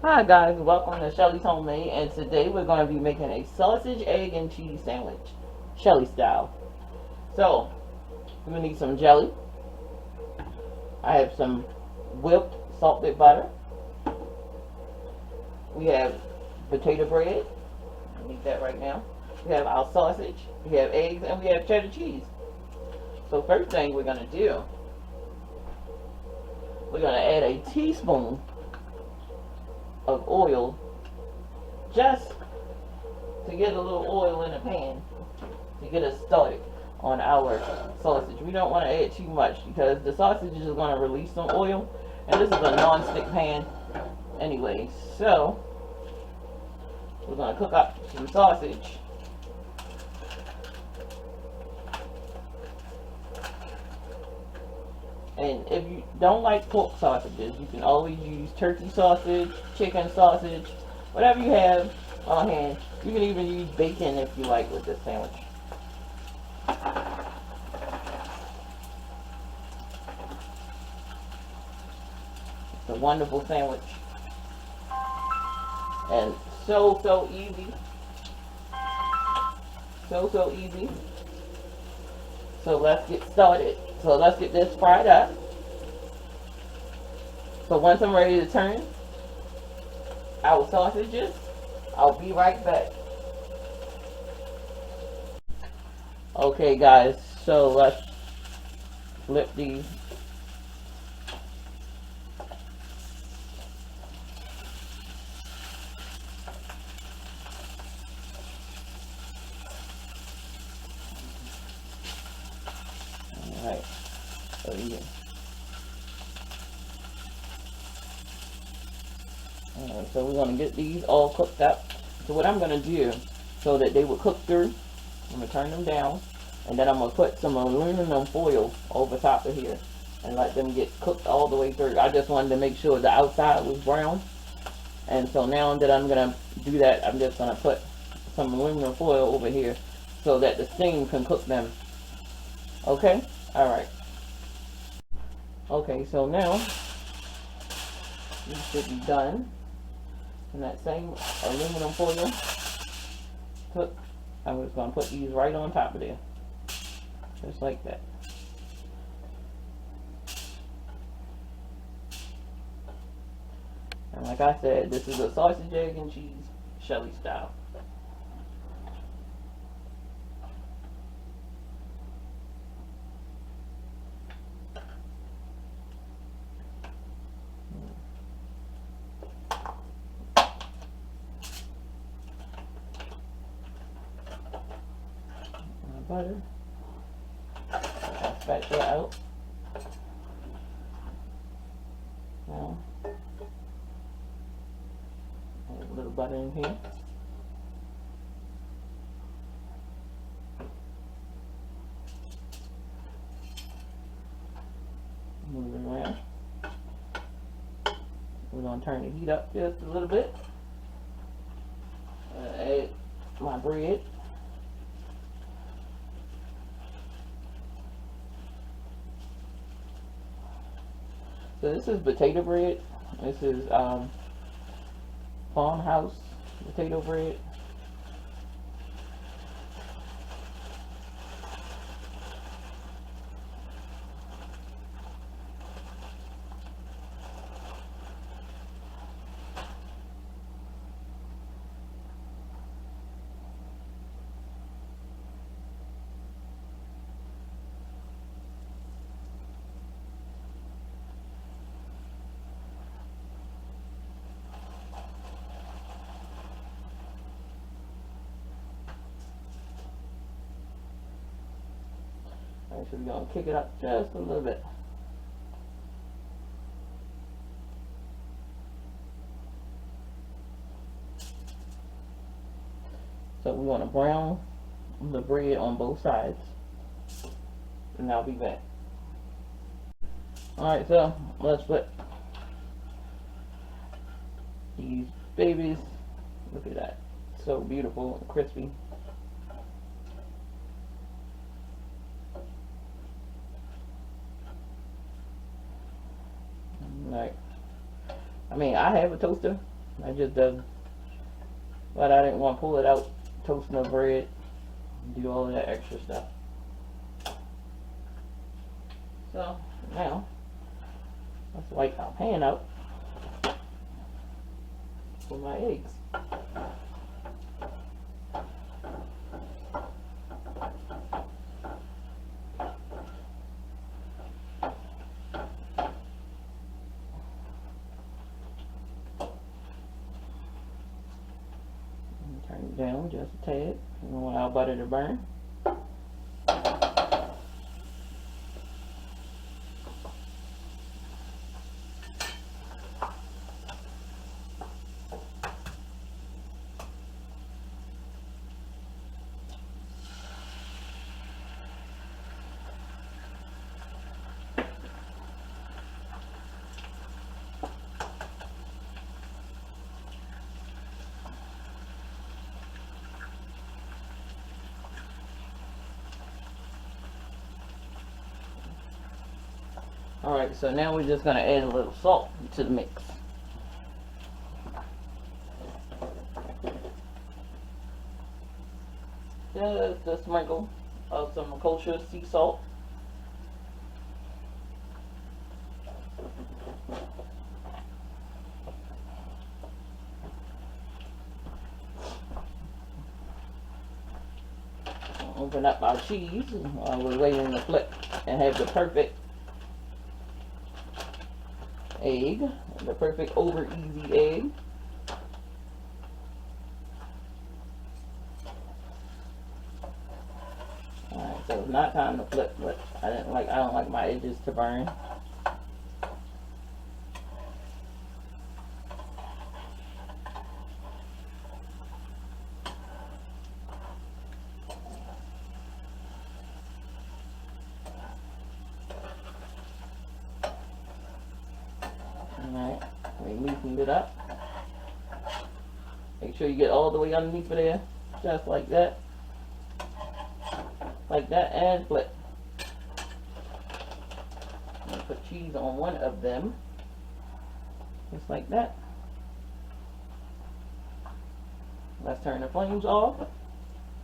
Hi guys, welcome to Shelly's Homemade, and today we're going to be making a sausage, egg, and cheese sandwich, Shelly style. So, we're going to need some jelly. I have some whipped salted butter. We have potato bread. I need that right now. We have our sausage. We have eggs, and we have cheddar cheese. So first thing we're going to do, we're going to add a teaspoon of oil just to get a little oil in the pan to get us started on our sausage. We don't want to add too much because the sausage is going to release some oil, and this is a non-stick pan anyway. So we're going to cook up some sausage. And if you don't like pork sausages, you can always use turkey sausage, chicken sausage, whatever you have on hand. You can even use bacon if you like with this sandwich. It's a wonderful sandwich. And so easy. So easy. So let's get started. So let's get this fried up. So once I'm ready to turn our sausages, I'll be right back. Okay guys, so let's flip these. Alright, so yeah. Alright, so we're going to get these all cooked up. So what I'm going to do, so that they will cook through, I'm going to turn them down, and then I'm going to put some aluminum foil over top of here and let them get cooked all the way through. I just wanted to make sure the outside was brown, and so now that I'm going to do that, I'm just going to put some aluminum foil over here so that the steam can cook them. Okay? Alright. Okay, so now these should be done. And that same aluminum foil cook, I'm just going to put these right on top of there. Just like that. And like I said, this is a sausage, egg, and cheese Shelly style. Butter. I'll spatula out. Now, add a little butter in here. Move it around. We're going to turn the heat up just a little bit. Add my bread. So this is potato bread. This is farmhouse potato bread. So we're going to kick it up just a little bit. So we want to brown the bread on both sides. And I'll be back. Alright, so let's put these babies. Look at that. So beautiful and crispy. Like, I mean, I have a toaster. I just done, but I didn't want to pull it out, toast no bread, do all of that extra stuff. So now let's wipe my pan out for my eggs. Turn it down just a tad. You don't want our butter to burn. Alright, so now we're just going to add a little salt to the mix. Just a sprinkle of some kosher sea salt. Open up our cheese while we're waiting to flip and have the perfect egg, the perfect over easy egg. Alright, so it's not time to flip, but I don't like my edges to burn. Alright, we loosened it up. Make sure you get all the way underneath of there, just like that. Like that, and flip. I'm going to put cheese on one of them, just like that. Let's turn the flames off,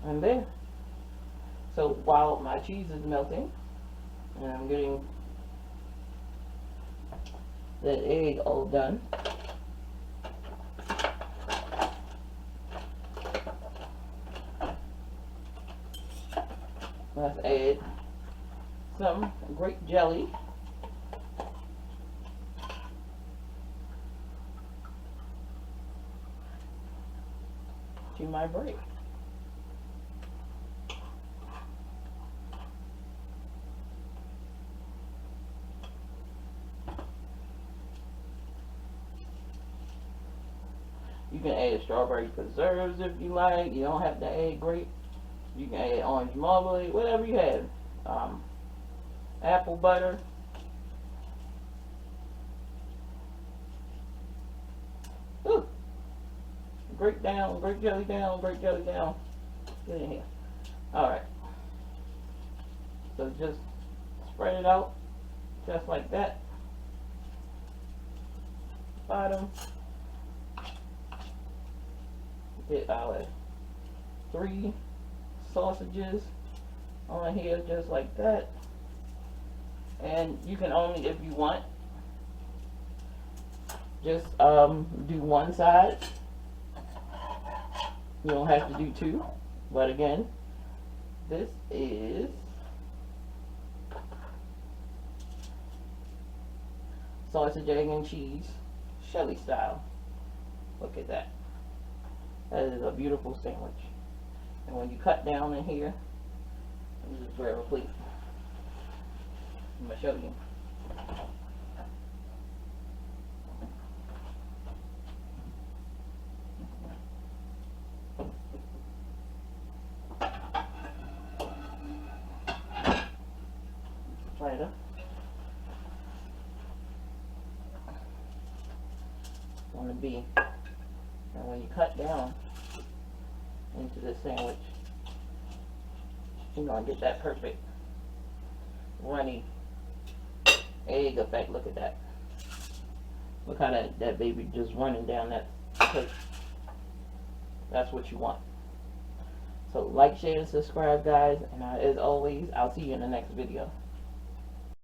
and there. So while my cheese is melting, and I'm getting that egg all done, let's add some grape jelly to my bread. You can add strawberry preserves if you like. You don't have to add grape. You can add orange marmalade, whatever you have. Apple butter. Ooh. Grape down, grape jelly down, grape jelly down. Get in here. Alright. So just spread it out just like that. Bottom. Get our 3 sausages on here just like that. And you can only, if you want, just do one side. You don't have to do 2. But again, this is sausage, egg, and cheese, Shelly style. Look at that. That is a beautiful sandwich. And when you cut down in here, let me just grab a plate. I'm going to show you. Platter. Want to be, and when you cut down into this sandwich, you're going to get that perfect runny egg effect. Look at that. Look how that baby just running down that because that's what you want. So like, share, and subscribe, guys. And as always, I'll see you in the next video.